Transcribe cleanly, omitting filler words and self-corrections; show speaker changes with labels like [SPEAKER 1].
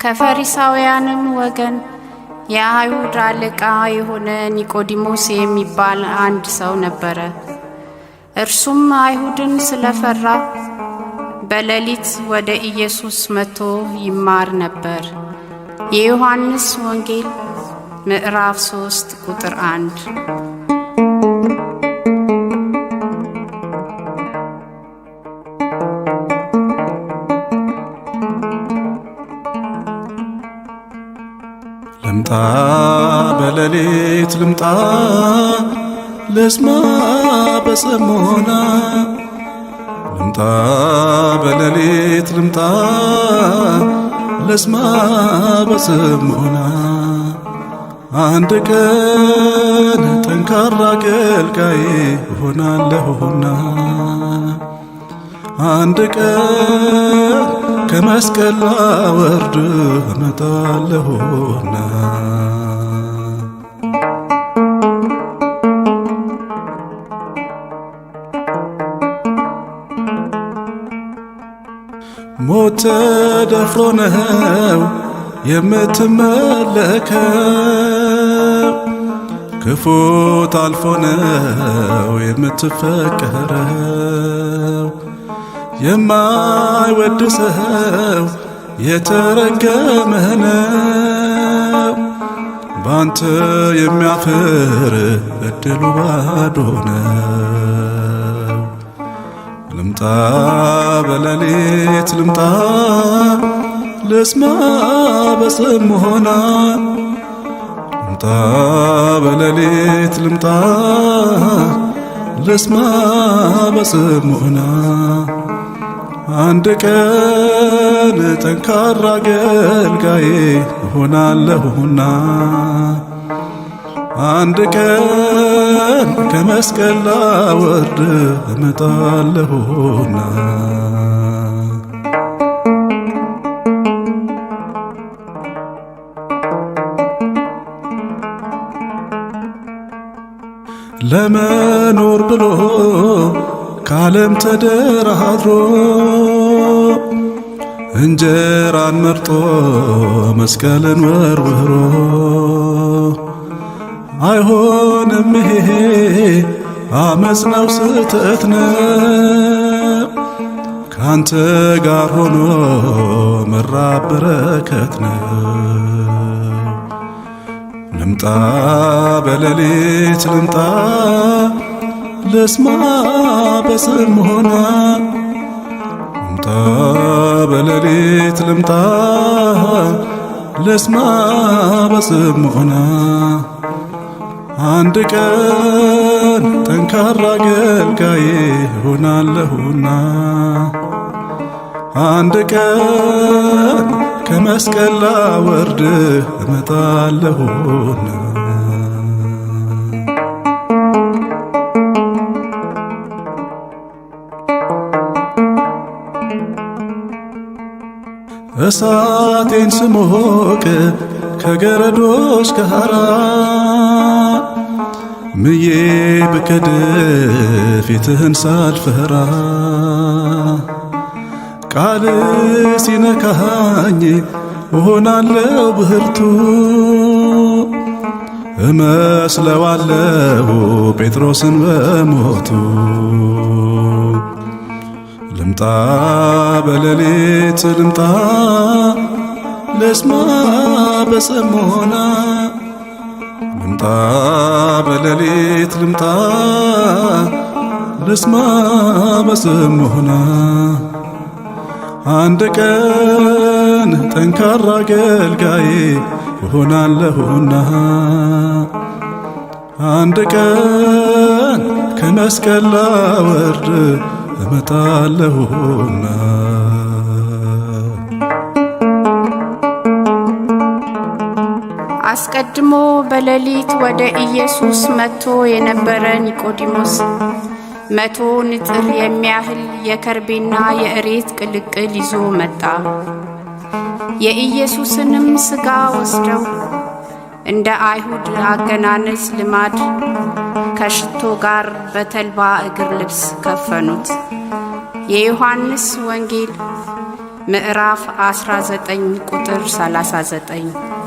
[SPEAKER 1] ከፈሪሳውያንም ወገን የአይሁድ አለቃ የሆነ ኒቆዲሞስ የሚባል አንድ ሰው ነበረ። እርሱም አይሁድን ስለፈራ በሌሊት ወደ ኢየሱስ መጥቶ ይማር ነበር። የዮሐንስ ወንጌል ምዕራፍ 3 ቁጥር 1።
[SPEAKER 2] ልምጣ በሌሊት ልምጣ ልስማ በጽሞና ልምጣ በሌሊት ልምጣ ልስማ በጽሞና አንድ ቀን ጠንካራ አገልጋይ እሆናለሁና አንድ ቀን ከመስቀል ላወርድ እመጣለሁና ሞት ተደፍሮ ነው የምትመለከው፣ ክፉ ታልፎ ነው የምትፈቀረው። የማይወድ ሰው የተረገመ ነው፣ ባንተ የሚያፍር እድሉ ባዶ ነው። ልምጣ በሌሊት ልምጣ ልስማ በጽሞና ልምጣ በሌሊት ልምጣ ልስማ በጽሞና አንድ ቀን ጠንካራ አገልጋይ እሆናለሁና አንድ ቀን ከመስቀል ላወርድ እመጣለሁና ለመኖር ብሎ ከዓለም ተደራድሮ እንጀራን መርጦ መስቀልን ወርውሮ አይሆንም ይሄ አመፅ ነው ስህተት ነው፣ ካንተ ጋር ሆኖ መራብ በረከት ነው። ልምጣ በሌሊት ልምጣ ልስማ በጽሞና ልምጣ በሌሊት ልምጣ ልስማ በጽሞና አንድ ቀን ጠንካራ አገልጋይ እሆናለሁና አንድ ቀን ከመስቀል ላወርድ እመጣለሁና እሳቴን ስሞቅ ከገረዶች ጋራ ምዬ ብከድፍ ፊትህን ሳልፈራ ቃል ሲነካኝ እሆናለሁ ብርቱ እመስለዋለሁ ጴጥሮስን በሞቱ ልምጣ በሌሊት ልምጣ ልስማ በጽሞና ልምጣ በሌሊት ልምጣ ልስማ በጽሞና አንድ ቀን ጠንካራ አገልጋይ እሆናለሁና አንድ ቀን ከመስቀል ላወርድ እመጣለሁና
[SPEAKER 1] አስቀድሞ በሌሊት ወደ ኢየሱስ መጥቶ የነበረ ኒቆዲሞስ 100 ንጥር የሚያህል የከርቤና የእሬት ቅልቅል ይዞ መጣ። የኢየሱስንም ሥጋ ወስደው እንደ አይሁድ አገናነዝ ልማድ ከሽቶ ጋር በተልባ እግር ልብስ ከፈኑት። የዮሐንስ ወንጌል ምዕራፍ 19 ቁጥር 39